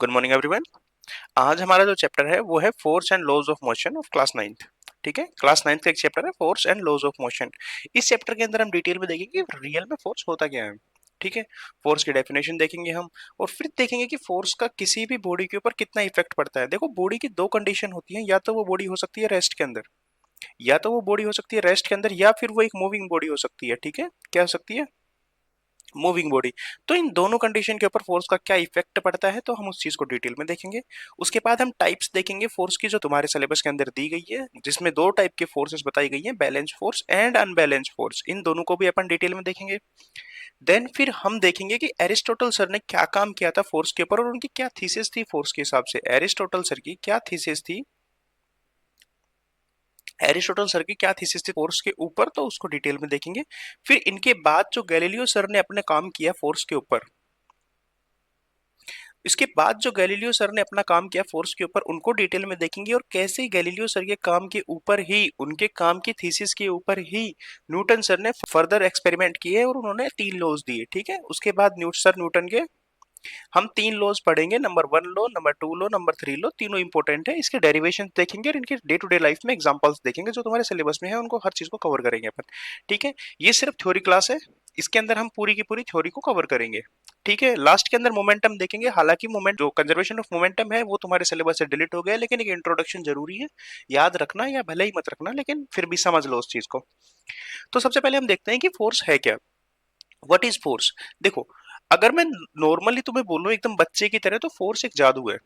Good morning everyone. आज हमारा जो चैप्टर है वो है force and laws of motion of class ninth. ठीक है, क्लास नाइन्थ का एक चैप्टर है force and laws of motion. इस चैप्टर के अंदर हम डिटेल में देखेंगे कि रियल में फोर्स होता क्या है। ठीक है, फोर्स की डेफिनेशन देखेंगे हम, और फिर देखेंगे कि फोर्स का किसी भी बॉडी के ऊपर कितना इफेक्ट पड़ता है। देखो, बॉडी की दो कंडीशन होती है, या तो वो बॉडी हो सकती है रेस्ट के अंदर, या तो वो बॉडी हो सकती है रेस्ट के अंदर, या फिर वो एक मूविंग बॉडी हो सकती है। ठीक है, क्या हो सकती है? Moving body. तो इन दोनों कंडीशन के ऊपर फोर्स का क्या इफेक्ट पड़ता है, तो हम उस चीज को डिटेल में देखेंगे। उसके बाद हम टाइप्स देखेंगे फोर्स की, जो तुम्हारे सिलेबस के अंदर दी गई है, जिसमें दो टाइप के फोर्सेस बताई गई हैं, balance force and unbalance force. इन दोनों को भी अपन डिटेल में देखेंगे। देन फिर हम देखेंगे कि एरिस्टोटल सर ने क्या काम किया था फोर्स के ऊपर, और उनकी क्या थीसिस थी फोर्स के हिसाब से। एरिस्टोटल सर की क्या थीसिस थी, एरिस्टोटल सर की क्या थीसिस थी फोर्स के ऊपर, तो उसको डिटेल में देखेंगे। फिर इनके बाद जो गैलीलियो सर ने अपने काम किया फोर्स के ऊपर, इसके बाद जो गैलीलियो सर ने अपना काम किया फोर्स के ऊपर, उनको डिटेल में देखेंगे। और कैसे गैलीलियो सर के काम के ऊपर ही, उनके काम की थीसिस के ऊपर ही न्यूटन सर ने फर्दर एक्सपेरिमेंट किए और उन्होंने 3 लॉज दिए। ठीक है, उसके बाद न्यूटन के हम 3 लॉज पढ़ेंगे, number 1 law, number 2 law, number 3 law. तीनों इंपॉर्टेंट है, इसके डेरिवेशन देखेंगे और इनके डे टू डे लाइफ में एग्जांपल्स देखेंगे, जो तुम्हारे सिलेबस में है उनको हर चीज को कवर करेंगे अपन। ठीक है, ये सिर्फ थ्योरी क्लास है, इसके अंदर हम पूरी की पूरी थ्योरी को कवर करेंगे। ठीक है, लास्ट के अंदर मोमेंटम देखेंगे। हालांकि मोमेंट जो कंजर्वेशन ऑफ मोमेंटम है वो तुम्हारे सिलेबस से डिलीट हो गया, लेकिन एक इंट्रोडक्शन जरूरी है, याद रखना या भले ही मत रखना, लेकिन फिर भी समझ लो उस चीज को। तो सबसे पहले हम देखते हैं कि फोर्स है क्या। What is force? देखो, अगर मैं नॉर्मली तुम्हें बोलूं एकदम बच्चे की तरह, तो फोर्स एक जादू है।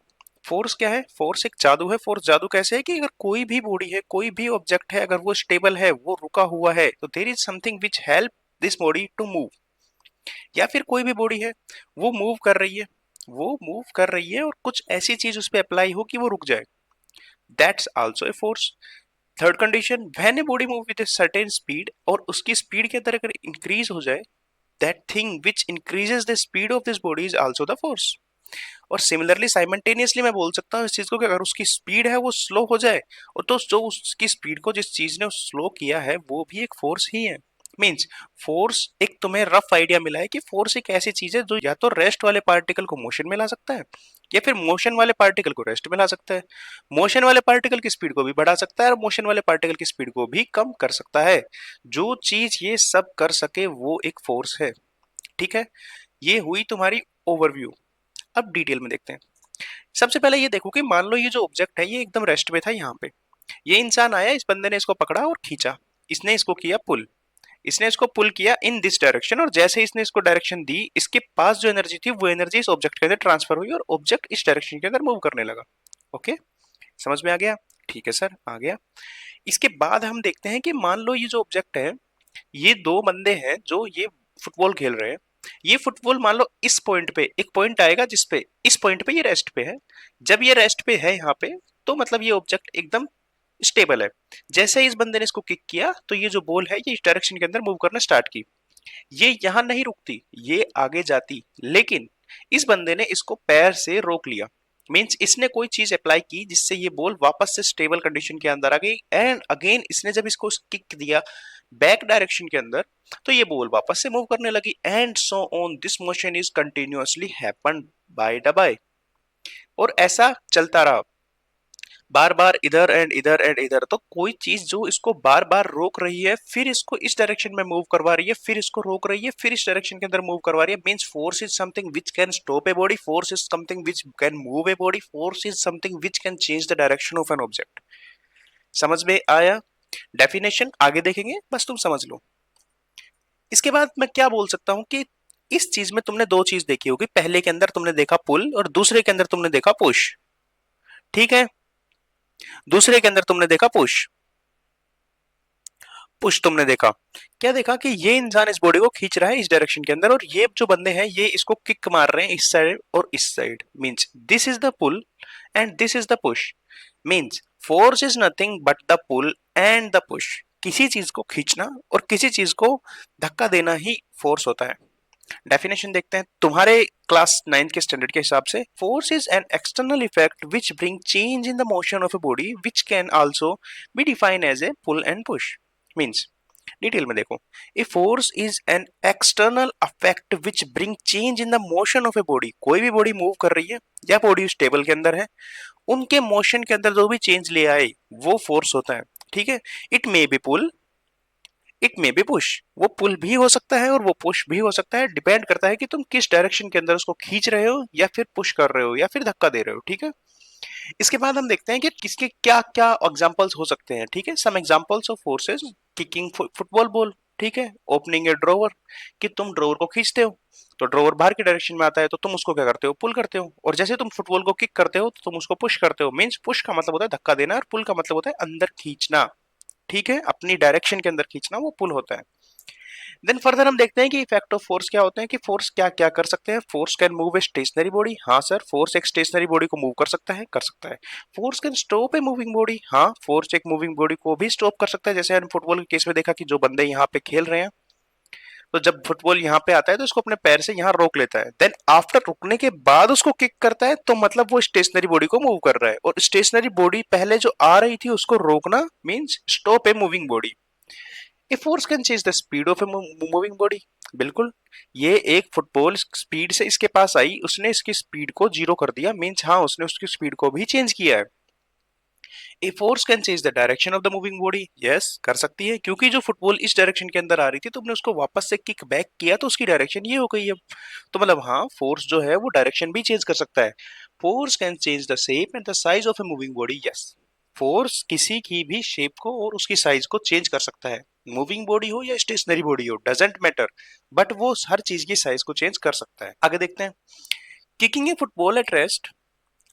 फोर्स क्या है? फोर्स एक जादू है। फोर्स जादू कैसे है कि अगर कोई भी बॉडी है, कोई भी ऑब्जेक्ट है, अगर वो स्टेबल है, वो रुका हुआ है, तो there is something which help this body to move. या फिर कोई भी बॉडी है, वो मूव कर रही है, वो मूव कर रही है और कुछ ऐसी चीज उस पर अप्लाई हो कि वो रुक जाए, that's also a force. Third condition, when a body move with a certain speed, और उसकी स्पीड के अंदर अगर इंक्रीज हो जाए, that thing which increases the speed of this body is also the force। और सिमिलरली साइमल्टेनियसली मैं बोल सकता हूँ इस चीज को कि अगर उसकी स्पीड है वो स्लो हो जाए, और तो जो उसकी स्पीड को जिस चीज ने स्लो किया है वो भी एक फोर्स ही है। मींस फोर्स, एक तुम्हें रफ आइडिया मिला है कि फोर्स एक ऐसी चीज है जो या तो रेस्ट वाले पार्टिकल को मोशन में ला सकता है, या फिर मोशन वाले पार्टिकल को रेस्ट में ला सकता है। मोशन वाले पार्टिकल की स्पीड को भी बढ़ा सकता है और मोशन वाले पार्टिकल की स्पीड को भी कम कर सकता है। जो चीज ये सब कर सके वो एक फोर्स है। ठीक है, ये हुई तुम्हारी ओवरव्यू। अब डिटेल में देखते हैं। सबसे पहले ये देखो कि मान लो ये जो ऑब्जेक्ट है ये एकदम रेस्ट पे था यहाँ पे, ये इंसान आया, इस बंदे ने इसको पकड़ा और खींचा, इसने इसको किया पुल, इसने इसको पुल किया इन दिस डायरेक्शन, और जैसे इसने इसको डायरेक्शन दी, इसके पास जो एनर्जी थी वो एनर्जी इस ऑब्जेक्ट के अंदर ट्रांसफर हुई और ऑब्जेक्ट इस डायरेक्शन के अंदर मूव करने लगा। ओके, समझ में आ गया? ठीक है सर, आ गया। इसके बाद हम देखते हैं कि मान लो ये जो ऑब्जेक्ट है, ये दो बंदे हैं जो ये फुटबॉल खेल रहे हैं। ये फुटबॉल मान लो इस पॉइंट पे, एक पॉइंट आएगा जिसपे इस पॉइंट पे ये रेस्ट पे है। जब ये रेस्ट पे है यहाँ पे, तो मतलब ये ऑब्जेक्ट एकदम स्टेबल है। जैसे इस बंदे ने इसको किक किया, तो ये जो बॉल है ये इस डायरेक्शन के अंदर मूव करना स्टार्ट की। ये यहां नहीं रुकती, ये आगे जाती, लेकिन इस बंदे ने इसको पैर से रोक लिया। मींस इसने कोई चीज अप्लाई की जिससे ये बॉल वापस से स्टेबल कंडीशन के अंदर आ गई, एंड अगेन इसने जब इसको किक दिया बैक डायरेक्शन के अंदर, तो ये बॉल वापस से मूव करने लगी, and so on this motion is continuously happen by the by. और ऐसा चलता रहा बार बार, इधर एंड इधर एंड इधर। तो कोई चीज जो इसको बार बार रोक रही है, फिर इसको इस डायरेक्शन में मूव करवा रही है, फिर इसको रोक रही है, फिर इस डायरेक्शन के अंदर मूव करवा रही है। Means force is something which can stop a body, force is something which can move a body, force is something which can change the direction of an object. समझ में आया? डेफिनेशन आगे देखेंगे, बस तुम समझ लो। इसके बाद मैं क्या बोल सकता हूं कि इस चीज में तुमने दो चीज देखी होगी। पहले के अंदर तुमने देखा पुल, और दूसरे के अंदर तुमने देखा पुश। ठीक है, दूसरे के अंदर तुमने देखा पुश। पुश तुमने देखा, क्या देखा कि ये इंसान इस बॉडी को खींच रहा है इस डायरेक्शन के अंदर, और ये जो बंदे हैं ये इसको किक मार रहे हैं इस साइड और इस side. Means this is the pull and this is the push. Means force is nothing but the pull and the push. किसी चीज को खींचना और किसी चीज को धक्का देना ही फोर्स होता है। डेफिनेशन देखते हैं तुम्हारे क्लास 9 के स्टैंडर्ड के हिसाब से। Force is an external effect which bring change in the motion of a body which can also be defined as a pull and push. Means detail में देखो, a force is an external affect which bring change in the motion of a body. कोई भी body move कर रही है या body उस table के अंदर है, उनके मोशन के अंदर जो भी चेंज ले आए वो फोर्स होता है। ठीक है, it may be pull, it may be push. वो पुल भी हो सकता है और वो पुश भी हो सकता है, डिपेंड करता है कि तुम किस डायरेक्शन के अंदर उसको खींच रहे हो या फिर पुश कर रहे हो या फिर धक्का दे रहे हो। ठीक है, इसके बाद हम देखते हैं कि किसके क्या क्या एग्जांपल्स हो सकते हैं। ठीक है, some examples of forces, kicking football ball. ठीक है, ओपनिंग ए ड्रॉवर, कि तुम ड्रॉवर को खींचते हो तो ड्रॉवर बाहर की डायरेक्शन में आता है तो तुम उसको क्या करते हो, पुल करते हो। और जैसे तुम फुटबॉल को किक करते हो तो तुम उसको पुश करते हो। मींस पुश का मतलब होता है धक्का देना और पुल का मतलब होता है अंदर खींचना। ठीक है, अपनी डायरेक्शन के अंदर खींचना वो पुल होता है। देन फर्दर हम देखते हैं कि इफेक्ट ऑफ फोर्स क्या होते हैं, कि फोर्स क्या क्या कर सकते हैं। Force can move a stationary body, हाँ सर, फोर्स एक स्टेशनरी बॉडी को मूव कर सकता है, कर सकता है। Force can stop a moving body, हाँ, फोर्स एक मूविंग बॉडी को भी स्टॉप कर सकता है। जैसे हमने फुटबॉल के केस में देखा कि जो बंदे यहाँ पे खेल रहे हैं, तो जब फुटबॉल यहाँ पे आता है तो उसको अपने पैर से यहाँ रोक लेता है, देन आफ्टर रुकने के बाद उसको किक करता है, तो मतलब वो स्टेशनरी बॉडी को मूव कर रहा है। और स्टेशनरी बॉडी पहले जो आ रही थी उसको रोकना means stop a moving body. A force can change the speed of a moving body, बिल्कुल। ये एक फुटबॉल स्पीड से इसके पास आई, उसने इसकी स्पीड को जीरो कर दिया, मींस हाँ उसने उसकी स्पीड को भी चेंज किया है। A force can change the direction of the moving body, yes कर सकती है, क्योंकि जो फुटबॉल इस डायरेक्शन के अंदर आ रही थी तुमने उसको वापस से किक बैक किया तो उसकी डायरेक्शन ये हो गई अब। तो मतलब हाँ, फोर्स जो है वो डायरेक्शन भी चेंज कर सकता है। Force can change the shape and the size of a moving body, yes. Force किसी की भी शेप को और उसकी साइज को चेंज कर सकता है, मूविंग बॉडी हो या स्टेशनरी बॉडी हो, डजेंट मैटर, बट वो हर चीज की साइज को चेंज कर सकता है। आगे देखते हैं, kicking a football at rest.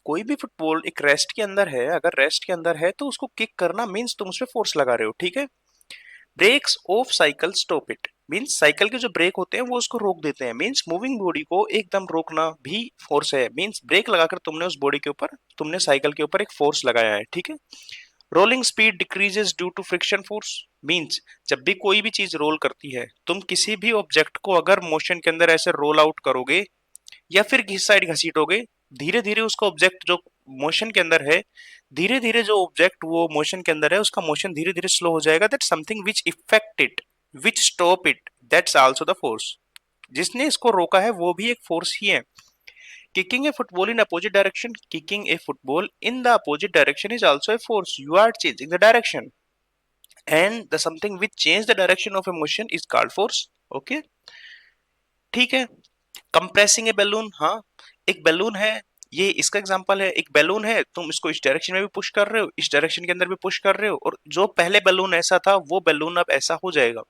कोई भी फुटबॉल एक रेस्ट के अंदर है, अगर रेस्ट के अंदर है तो उसको किक करना मींस तुम उसपे फोर्स लगा रहे हो। ठीक है, brakes of cycle stop it, means cycle के जो ब्रेक होते हैं वो उसको रोक देते हैं। मींस मूविंग बॉडी को एकदम रोकना भी फोर्स है, मींस ब्रेक लगाकर तुमने उस बॉडी के ऊपर, तुमने साइकिल के ऊपर एक फोर्स लगाया है। ठीक है, rolling speed decreases due to friction force, means जब भी कोई भी चीज रोल करती है, तुम किसी भी ऑब्जेक्ट को अगर मोशन के अंदर ऐसे रोल आउट करोगे या फिर किस साइड घसीटोगे, धीरे धीरे उसका ऑब्जेक्ट जो मोशन के अंदर है, धीरे धीरे जो ऑब्जेक्ट वो मोशन के अंदर है उसका मोशन धीरे धीरे स्लो हो जाएगा। That something which effect it, which stop it, that's also the force. जिसने इसको रोका है वो भी एक फोर्स ही है। Kicking a football in opposite direction, kicking a football in the opposite direction is also a force, you are changing the direction and the something which change the direction of a motion is called force. Okay, ठीक है। Compressing ए balloon, हाँ, एक balloon है, ये इसका example है। एक balloon है, तुम इसको इस डायरेक्शन में भी पुश कर रहे हो, इस डायरेक्शन के अंदर भी पुश कर रहे हो, और जो पहले बैलून ऐसा था वो बैलून अब ऐसा हो जाएगा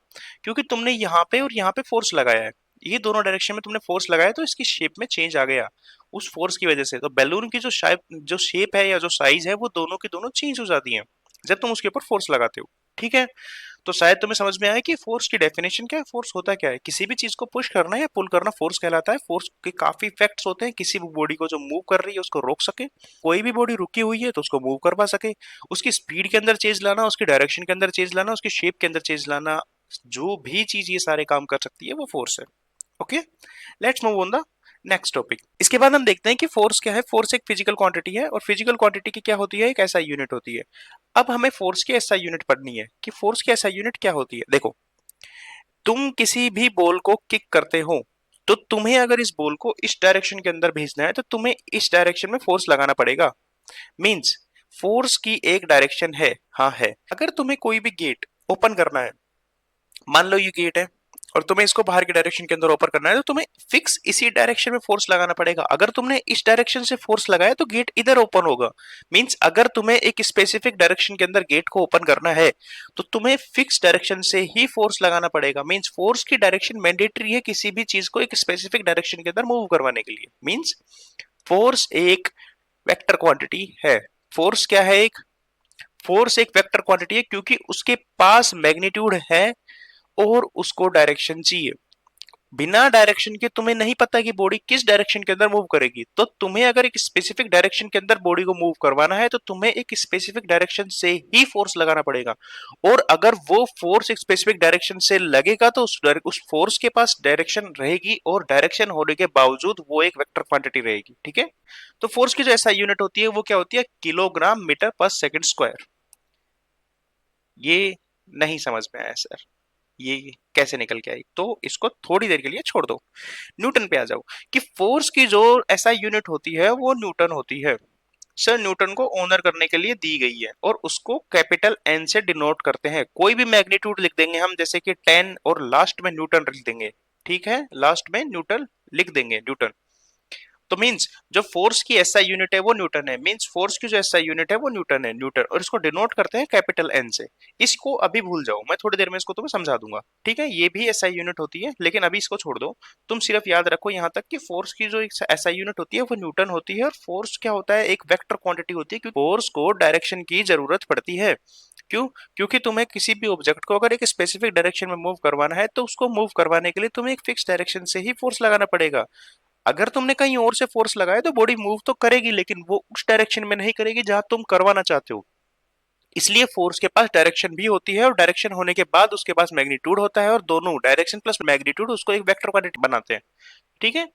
क्योंकि तुमने यहाँ पे और यहाँ पे फोर्स लगाया है। ये दोनों डायरेक्शन में तुमने फोर्स लगाया तो इसकी शेप में चेंज आ गया उस फोर्स की वजह से। तो बैलून की जो शेप है या जो साइज है वो दोनों की दोनों चेंज हो जाती है जब तुम उसके ऊपर फोर्स लगाते हो। ठीक है, तो शायद तुम्हें समझ में आया कि फोर्स की डेफिनेशन क्या है, फोर्स होता क्या है। किसी भी चीज को पुश करना या पुल करना फोर्स कहलाता है। फोर्स के काफी इफेक्ट्स होते हैं, किसी भी बॉडी को जो मूव कर रही है उसको रोक सके, कोई भी बॉडी रुकी हुई है तो उसको मूव करवा सके, उसकी स्पीड के अंदर चेंज लाना, उसकी डायरेक्शन के अंदर चेंज लाना, उसकी शेप के अंदर चेंज लाना, जो भी चीज ये सारे काम कर सकती है वो फोर्स है। Okay, let's move on the next topic. इसके बाद हम देखते हैं कि फोर्स क्या है। फोर्स एक फिजिकल क्वांटिटी है और फिजिकल क्वांटिटी की क्या होती है, एक ऐसा यूनिट होती है। अब हमें फोर्स की ऐसा यूनिट पढ़नी है कि फोर्स की ऐसा यूनिट क्या होती है। देखो, तुम किसी भी बॉल को किक करते हो तो तुम्हें अगर इस बॉल को इस डायरेक्शन के अंदर भेजना है तो तुम्हें इस डायरेक्शन में फोर्स लगाना पड़ेगा। मींस फोर्स की एक डायरेक्शन है, हाँ है। अगर तुम्हें कोई भी गेट ओपन करना है, मान लो ये गेट है और तुम्हें इसको बाहर की डायरेक्शन के अंदर ओपन करना है तो तुम्हें फिक्स इसी डायरेक्शन में फोर्स लगाना पड़ेगा। अगर तुमने इस डायरेक्शन से फोर्स लगाया तो गेट इधर ओपन होगा। मींस अगर तुम्हें एक स्पेसिफिक डायरेक्शन के अंदर गेट को ओपन करना है तो तुम्हें फिक्स डायरेक्शन से ही फोर्स लगाना पड़ेगा। मींस फोर्स की डायरेक्शन मैंडेटरी है किसी भी चीज को एक स्पेसिफिक डायरेक्शन के अंदर मूव करवाने के लिए। मींस फोर्स एक वेक्टर क्वांटिटी है। फोर्स क्या है, एक फोर्स एक वेक्टर क्वांटिटी है क्योंकि उसके पास मैग्नीट्यूड है और उसको डायरेक्शन चाहिए। बिना डायरेक्शन के तुम्हें नहीं पता कि बॉडी किस डायरेक्शन के अंदर मूव करेगी, तो तुम्हें अगर एक स्पेसिफिक डायरेक्शन के अंदर बॉडी को मूव करवाना है तो तुम्हें एक स्पेसिफिक डायरेक्शन से ही फोर्स लगाना पड़ेगा। और अगर वो फोर्स एक स्पेसिफिक डायरेक्शन से लगेगा तो उस फोर्स के पास डायरेक्शन रहेगी और डायरेक्शन होने के बावजूद वो एक वेक्टर क्वांटिटी रहेगी। ठीक है, तो फोर्स की जो ऐसा यूनिट होती है वो क्या होती है, किलोग्राम मीटर पर सेकंड स्क्वायर। ये नहीं समझ में आया सर। ये कैसे निकल के आई, तो इसको थोड़ी देर के लिए छोड़ दो, न्यूटन पे आ जाओ कि फोर्स की जो एसआई यूनिट होती है वो न्यूटन होती है। सर न्यूटन को ऑनर करने के लिए दी गई है और उसको कैपिटल एन से डिनोट करते हैं। कोई भी मैग्नीट्यूड लिख देंगे हम, जैसे कि 10 और लास्ट में न्यूटन लिख देंगे, ठीक है, लास्ट में न्यूटन लिख देंगे, न्यूटन। तो मींस जो फोर्स की एसआई यूनिट है वो न्यूटन है, मींस फोर्स की जो एसआई यूनिट है वो न्यूटन है, न्यूटन, और इसको डिनोट करते हैं कैपिटल एन से। इसको अभी भूल जाओ, मैं थोड़ी देर में इसको तुम्हें समझा दूंगा, ठीक है, ये भी एसआई यूनिट होती है, लेकिन अभी इसको छोड़ दो। तुम सिर्फ याद रखो यहाँ तक कि फोर्स की जो एसआई यूनिट होती है वो न्यूटन होती है, और फोर्स क्या होता है, एक वेक्टर क्वांटिटी होती है, क्योंकि फोर्स को डायरेक्शन की जरूरत पड़ती है। क्यों? क्योंकि तुम्हें किसी भी ऑब्जेक्ट को अगर एक स्पेसिफिक डायरेक्शन में मूव करवाना है तो उसको मूव करवाने के लिए तुम्हें एक फिक्स डायरेक्शन से ही फोर्स लगाना पड़ेगा। अगर तुमने कहीं और से फोर्स लगाया तो बॉडी मूव तो करेगी, लेकिन वो उस डायरेक्शन में नहीं करेगी जहां तुम करवाना चाहते हो। इसलिए फोर्स के पास डायरेक्शन भी होती है, और डायरेक्शन होने के बाद उसके पास मैग्नीट्यूड होता है, और दोनों डायरेक्शन प्लस मैग्नीट्यूड उसको एक वेक्टर क्वांटिटी बनाते हैं, ठीक है।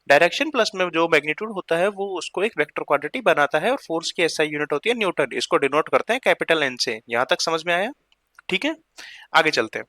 डायरेक्शन प्लस में जो मैग्नीट्यूड होता है वो उसको एक वेक्टर क्वांटिटी बनाता है, और फोर्स की एसआई यूनिट होती है न्यूटन, इसको डिनोट करते हैं कैपिटल एन से। यहां तक समझ में आया? ठीक है, आगे चलते हैं।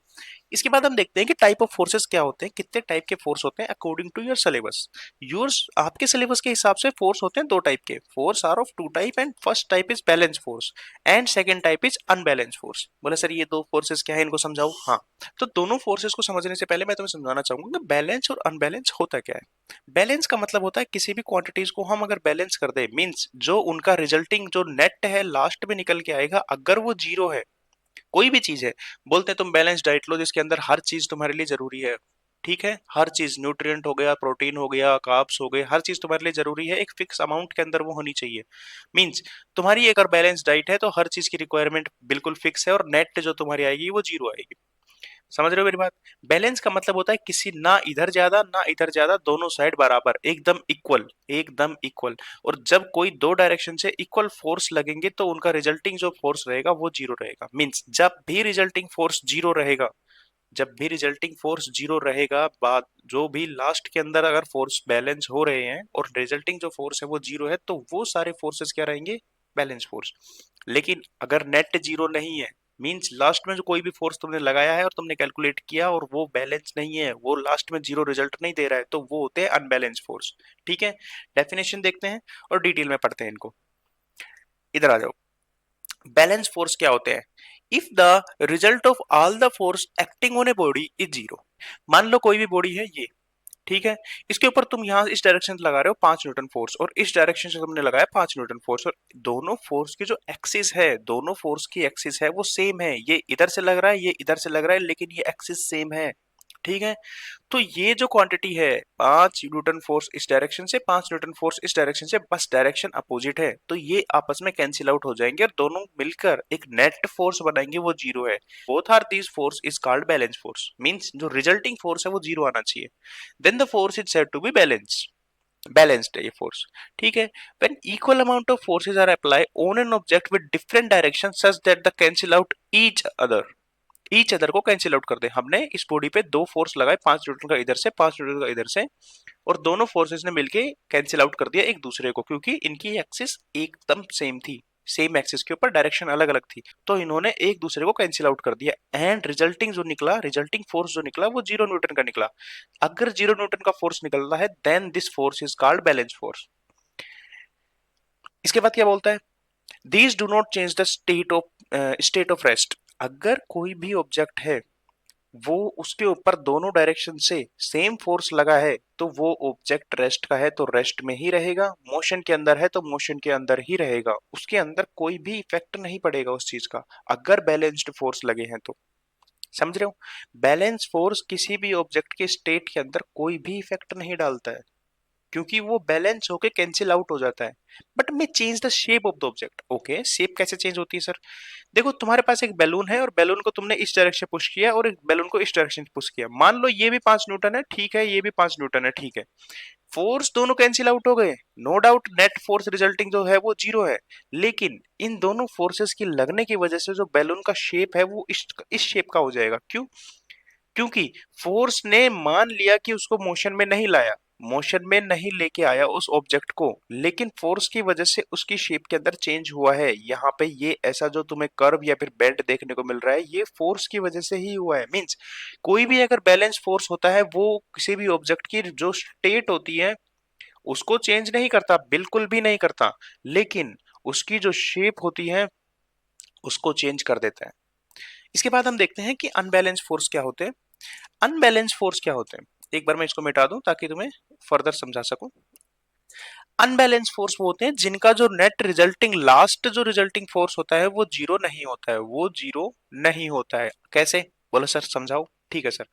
इसके बाद हम देखते हैं कि टाइप ऑफ फोर्सेस क्या होते हैं, कितने टाइप के फोर्स होते हैं according to your syllabus. Yours आपके सिलेबस के हिसाब से फोर्स होते हैं दो टाइप के, force are of two type, and first type is balance force and second type is unbalance force. बोले सर ये दो फोर्सेस क्या है, इनको समझाओ। हाँ, तो दोनों फोर्सेस को समझने से पहले मैं तुम्हें समझाना चाहूंगा कि बैलेंस और अनबैलेंस होता क्या है। बैलेंस का मतलब होता है किसी भी क्वांटिटीज को हम अगर बैलेंस कर दे, मींस जो उनका रिजल्टिंग जो नेट है लास्ट में निकल के आएगा, अगर वो जीरो है, कोई भी चीज है, बोलते हैं तुम बैलेंस डाइट लो जिसके अंदर हर चीज तुम्हारे लिए जरूरी है, ठीक है, हर चीज, न्यूट्रिएंट हो गया, प्रोटीन हो गया, कार्ब्स हो गए, हर चीज तुम्हारे लिए जरूरी है, एक फिक्स अमाउंट के अंदर वो होनी चाहिए। मींस तुम्हारी एक और बैलेंस डाइट है तो हर चीज की रिक्वायरमेंट बिल्कुल फिक्स है, और नेट जो तुम्हारी आएगी वो जीरो आएगी। समझ रहे हो मेरी बात? बैलेंस का मतलब होता है किसी ना इधर ज्यादा ना इधर ज्यादा, दोनों साइड बराबर, एकदम इक्वल, एकदम इक्वल। और जब कोई दो डायरेक्शन से इक्वल फोर्स लगेंगे तो उनका रिजल्टिंग जो फोर्स रहेगा वो जीरो रहेगा। मींस जब भी रिजल्टिंग फोर्स जीरो रहेगा, जब भी रिजल्टिंग फोर्स जीरो रहेगा, बाद जो भी लास्ट के अंदर अगर फोर्स बैलेंस हो रहे हैं और रिजल्टिंग जो फोर्स है वो जीरो है, तो वो सारे फोर्सेस क्या रहेंगे, बैलेंस फोर्स। लेकिन अगर नेट जीरो नहीं है, मींस लास्ट में जो कोई भी फोर्स तुमने लगाया है और तुमने कैलकुलेट किया और वो बैलेंस नहीं है, वो लास्ट में जीरो रिजल्ट नहीं दे रहा है, तो वो होते हैं अनबैलेंस फोर्स। ठीक है, डेफिनेशन देखते हैं और डिटेल में पढ़ते हैं इनको। इधर आ जाओ, बैलेंस फोर्स क्या होते हैं? If the result of all the force acting on a body is zero. मान लो कोई भी बॉडी है ये, ठीक है, इसके ऊपर तुम यहां इस डायरेक्शन से लगा रहे हो 5 न्यूटन फोर्स, और इस डायरेक्शन से तुमने लगाया 5 न्यूटन फोर्स, और दोनों फोर्स की जो एक्सिस है, दोनों फोर्स की एक्सिस है वो सेम है, ये इधर से लग रहा है, ये इधर से लग रहा है, लेकिन ये एक्सिस सेम है, ठीक है। तो ये जो क्वांटिटी है, 5 न्यूटन फोर्स इस डायरेक्शन से, 5 न्यूटन फोर्स इस डायरेक्शन से, बस डायरेक्शन अपोजिट है, तो ये आपस में कैंसिल आउट हो जाएंगे और दोनों मिलकर एक नेट फोर्स बनाएंगे, वो जीरो है। Both are these force is called balance force, means जो रिजल्टिंग फोर्स है वो जीरो आना चाहिए, then the force is said to be balanced है ये फोर्स, ठीक है। When equal amount of forces are apply on an object with different direction such that the cancel out each other को cancel out कर दे। हमने इस body पे दो फोर्स लगाए, 5 न्यूटन का इधर से, 5 न्यूटन का इधर से, और दोनों फोर्सेस ने मिलके कैंसिल आउट कर दिया एक दूसरे को, क्योंकि इनकी एक्सिस एकदम सेम थी, सेम एक्सिस के ऊपर डायरेक्शन अलग अलग थी, तो इन्होंने एक दूसरे को कैंसिल आउट कर दिया, एंड रिजल्टिंग जो निकला, रिजल्टिंग फोर्स जो निकला वो 0 न्यूटन का निकला। अगर 0 न्यूटन का फोर्स निकलता है then this force is called balance force. इसके बाद क्या बोलता है, these do not change the state of rest. अगर कोई भी ऑब्जेक्ट है, वो उसके ऊपर दोनों डायरेक्शन से सेम फोर्स लगा है, तो वो ऑब्जेक्ट रेस्ट का है तो रेस्ट में ही रहेगा, मोशन के अंदर है तो मोशन के अंदर ही रहेगा, उसके अंदर कोई भी इफेक्ट नहीं पड़ेगा उस चीज का, अगर बैलेंस्ड फोर्स लगे हैं तो। समझ रहे हो? बैलेंस फोर्स किसी भी ऑब्जेक्ट के स्टेट के अंदर कोई भी इफेक्ट नहीं डालता है, क्योंकि वो बैलेंस होके कैंसिल आउट हो जाता है। But may change the shape of the object. Okay, shape कैसे चेंज होती है सर? देखो तुम्हारे पास एक बैलून है और बैलून को तुमने इस डायरेक्शन पुश किया और एक बैलून को इस डायरेक्शन पुश किया, मान लो ये भी 5 न्यूटन है, ठीक है, ये भी 5 न्यूटन है, ठीक है, फोर्स दोनों कैंसिल आउट हो गए, no doubt net force resulting जो है वो जीरो है, लेकिन इन दोनों फोर्सेस की लगने की वजह से जो बैलून का शेप है वो इस शेप का हो जाएगा। क्यों? क्योंकि फोर्स ने मान लिया कि उसको मोशन में नहीं लाया, मोशन में नहीं लेके आया उस ऑब्जेक्ट को, लेकिन फोर्स की वजह से उसकी शेप के अंदर चेंज हुआ है। यहाँ पे ये ऐसा जो तुम्हें कर्व या फिर बेंड देखने को मिल रहा है, ये फोर्स की वजह से ही हुआ है। मींस कोई भी अगर बैलेंस फोर्स होता है वो किसी भी ऑब्जेक्ट की जो स्टेट होती है उसको चेंज नहीं करता, बिल्कुल भी नहीं करता, लेकिन उसकी जो शेप होती है उसको चेंज कर देता है। इसके बाद हम देखते हैं कि अनबैलेंस फोर्स क्या होते हैं। अनबैलेंस फोर्स क्या होते हैं, एक बार मैं इसको मिटा दूं ताकि तुम्हें फर्दर समझा सकूं। अनबैलेंस फोर्स वो होते हैं जिनका जो नेट रिजल्टिंग लास्ट जो रिजल्टिंग फोर्स होता है वो जीरो नहीं होता है, वो जीरो नहीं होता है। कैसे, बोलो सर समझाओ। ठीक है सर,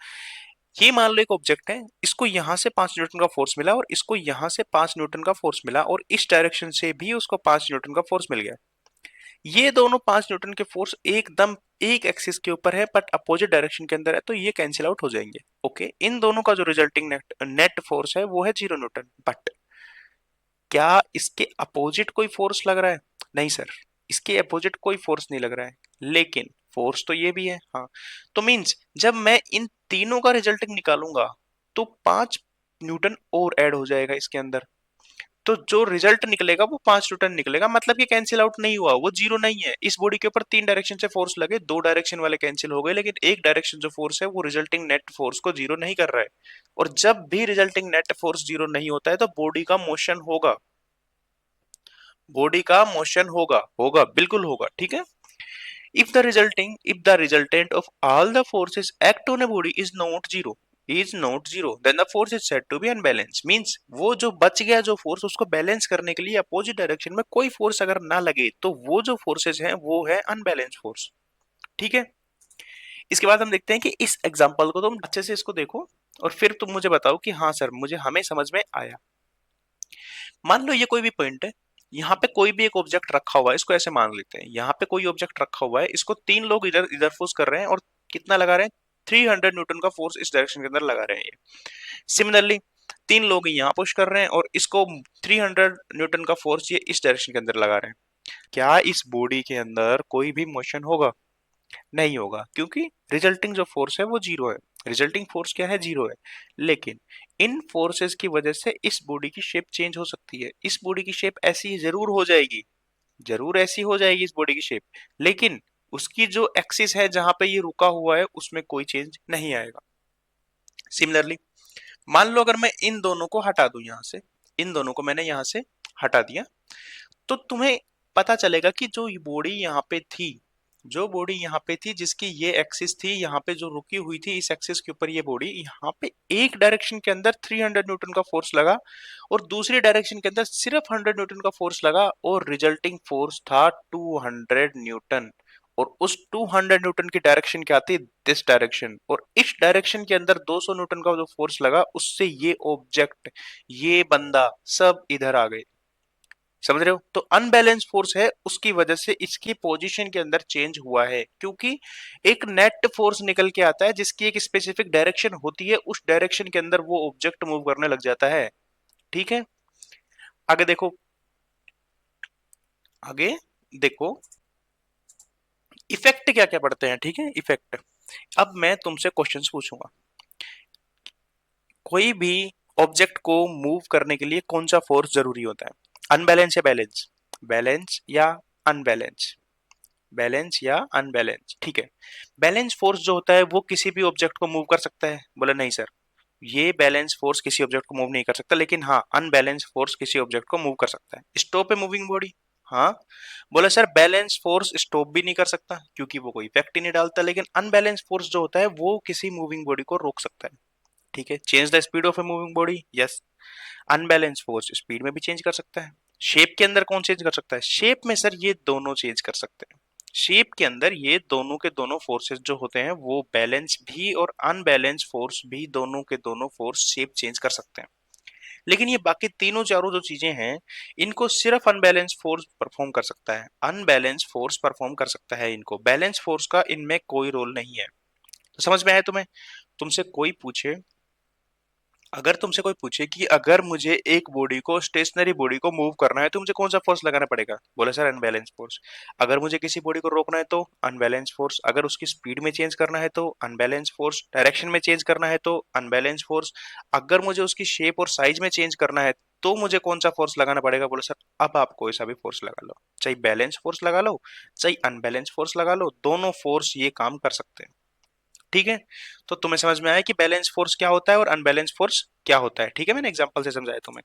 ये मान लो एक ऑब्जेक्ट है, इसको यहां से 5 न्यूटन का फोर्स मिला और इसको यहां से 5 न्यूटन का फोर्स मिला और इस डायरेक्शन से भी उसको 5 न्यूटन का फोर्स मिल गया। ये दोनों 5 न्यूटन के फोर्स एकदम एक एक्सिस के ऊपर है बट अपोजिट डायरेक्शन के अंदर है, तो ये कैंसिल आउट हो जाएंगे। ओके, इन दोनों का जो रिजल्टिंग नेट नेट फोर्स है वो है 0 न्यूटन। बट क्या इसके अपोजिट कोई फोर्स लग रहा है? नहीं सर, इसके अपोजिट कोई फोर्स नहीं लग रहा है, लेकिन फोर्स तो ये भी है। हाँ, तो मींस जब मैं इन तीनों का रिजल्टिंग निकालूंगा तो 5 न्यूटन और ऐड हो जाएगा इसके अंदर, तो जो रिजल्ट निकलेगा वो 5 न्यूटन निकलेगा। मतलब ये कैंसिल आउट नहीं हुआ, वो जीरो नहीं है। इस बॉडी के ऊपर 3 डायरेक्शन से फोर्स लगे, 2 डायरेक्शन वाले कैंसिल हो गए, लेकिन एक डायरेक्शन जो फोर्स है वो रिजल्टिंग नेट फोर्स को जीरो नहीं कर रहा है। और जब भी रिजल्टिंग नेट फोर्स जीरो नहीं होता है तो बॉडी का मोशन होगा, बॉडी का मोशन होगा, होगा बिल्कुल होगा। ठीक है, if the resultant of all the forces act on a body is not zero, then the force is said to be unbalanced। Means वो जो बच गया जो फोर्स, उसको बैलेंस करने के लिए अपोजिट डायरेक्शन में कोई फोर्स अगर ना लगे तो वो जो फोर्सेस हैं वो है अनबैलेंस फोर्स। ठीक है, इसके बाद हम देखते हैं कि इस एग्जांपल को तुम अच्छे से इसको देखो और फिर तुम मुझे बताओ कि हाँ सर मुझे हमें समझ में आया। मान लो ये कोई भी पॉइंट है, यहाँ पे कोई भी एक ऑब्जेक्ट रखा हुआ है, इसको ऐसे मान लेते हैं, यहाँ पे कोई ऑब्जेक्ट रखा हुआ है, इसको 3 लोग इधर इधर फोर्स कर रहे हैं और कितना लगा रहे हैं, 300 न्यूटन का फोर्स इस डायरेक्शन के अंदर लगा रहे हैं ये। सिमिलरली 3 लोग यहाँ पुश कर रहे हैं और इसको 300 न्यूटन का फोर्स ये इस डायरेक्शन के अंदर लगा रहे हैं। क्या इस बॉडी के अंदर कोई भी मोशन होगा? नहीं होगा, क्योंकि रिजल्टिंग जो फोर्स है वो जीरो है। रिजल्टिंग फोर्स क्या है, जीरो है। लेकिन इन फोर्सेस की वजह से इस बॉडी की शेप चेंज हो सकती है, इस बॉडी की शेप ऐसी जरूर हो जाएगी, जरूर ऐसी हो जाएगी इस बॉडी की शेप, लेकिन उसकी जो एक्सिस है जहां पे ये रुका हुआ है उसमें कोई चेंज नहीं आएगा। सिमिलरली मान लो अगर मैं इन दोनों को हटा दूं यहां से, इन दोनों को मैंने यहां से हटा दिया, तो तुम्हें पता चलेगा कि जो बॉडी यहाँ पे थी, जो बॉडी यहाँ पे थी जिसकी ये एक्सिस थी, यहाँ पे जो रुकी हुई थी इस एक्सिस के ऊपर ये बॉडी, यहाँ पे एक डायरेक्शन के अंदर 300 न्यूटन का फोर्स लगा और दूसरी डायरेक्शन के अंदर सिर्फ 100 न्यूटन का फोर्स लगा और रिजल्टिंग फोर्स था 200 न्यूटन। और उस 200 न्यूटन की डायरेक्शन क्या थी, दिस डायरेक्शन, और इस डायरेक्शन के अंदर 200 न्यूटन का जो फोर्स लगा उससे ये ऑब्जेक्ट, ये बंदा सब इधर आ गए। समझ रहे हो? तो अनबैलेंस फोर्स है, उसकी वजह से इसकी पोजीशन के अंदर चेंज हुआ है, क्योंकि एक नेट फोर्स निकल के आता है जिसकी एक स्पेसिफिक डायरेक्शन होती है, उस डायरेक्शन के अंदर वो ऑब्जेक्ट मूव करने लग जाता है। ठीक है, आगे देखो, आगे देखो इफेक्ट क्या क्या पढ़ते हैं। ठीक है, इफेक्ट। अब मैं तुमसे क्वेश्चंस पूछूंगा, कोई भी ऑब्जेक्ट को मूव करने के लिए कौन सा फोर्स जरूरी होता है, अनबैलेंस या बैलेंस, बैलेंस या अनबैलेंस, बैलेंस या अनबैलेंस। ठीक है, बैलेंस फोर्स जो होता है वो किसी भी ऑब्जेक्ट को मूव कर सकता है, बोले नहीं सर ये बैलेंस फोर्स किसी ऑब्जेक्ट को मूव नहीं कर सकता, लेकिन हाँ अनबैलेंस फोर्स किसी ऑब्जेक्ट को मूव कर सकता है। स्टॉप है मूविंग बॉडी, हाँ। बोले सर बैलेंस फोर्स स्टॉप भी नहीं कर सकता क्योंकि वो कोई इफेक्ट ही नहीं डालता, लेकिन अनबैलेंस फोर्स जो होता है वो किसी मूविंग बॉडी को रोक सकता है। ठीक है, change the speed of a moving body, yes. Unbalance force speed में भी चेंज कर सकता है। शेप के अंदर कौन चेंज कर सकता है, शेप में सर ये दोनों चेंज कर सकते हैं। शेप के अंदर ये दोनों के दोनों फोर्सेस जो होते हैं वो बैलेंस भी और अनबैलेंस फोर्स भी, दोनों के दोनों फोर्स शेप चेंज कर सकते हैं। लेकिन ये बाकी तीनों चारों जो चीजें हैं इनको सिर्फ अनबैलेंस फोर्स परफॉर्म कर सकता है, अनबैलेंस फोर्स परफॉर्म कर सकता है इनको, बैलेंस फोर्स का इनमें कोई रोल नहीं है। तो समझ में आया तुम्हें? तुमसे कोई पूछे अगर तुमसे कोई पूछे कि अगर मुझे एक बॉडी को, स्टेशनरी बॉडी को मूव करना है तो मुझे कौन सा फोर्स लगाना पड़ेगा, बोले सर अनबैलेंस फोर्स। अगर मुझे किसी बॉडी को रोकना है तो अनबैलेंस फोर्स, अगर उसकी स्पीड में चेंज करना है तो अनबैलेंस फोर्स, डायरेक्शन में चेंज करना है तो अनबैलेंस फोर्स, अगर मुझे उसकी शेप और साइज में चेंज करना है तो मुझे कौन सा फोर्स लगाना पड़ेगा, बोले सर अब आप कोई सा भी फोर्स लगा लो, चाहे बैलेंस फोर्स लगा लो चाहे अनबैलेंस फोर्स लगा लो, दोनों फोर्स ये काम कर सकते हैं। ठीक है, तो तुम्हें समझ में आया कि बैलेंस फोर्स क्या होता है और अनबैलेंस फोर्स क्या होता है। ठीक है, मैंने एग्जांपल से समझाया तुम्हें।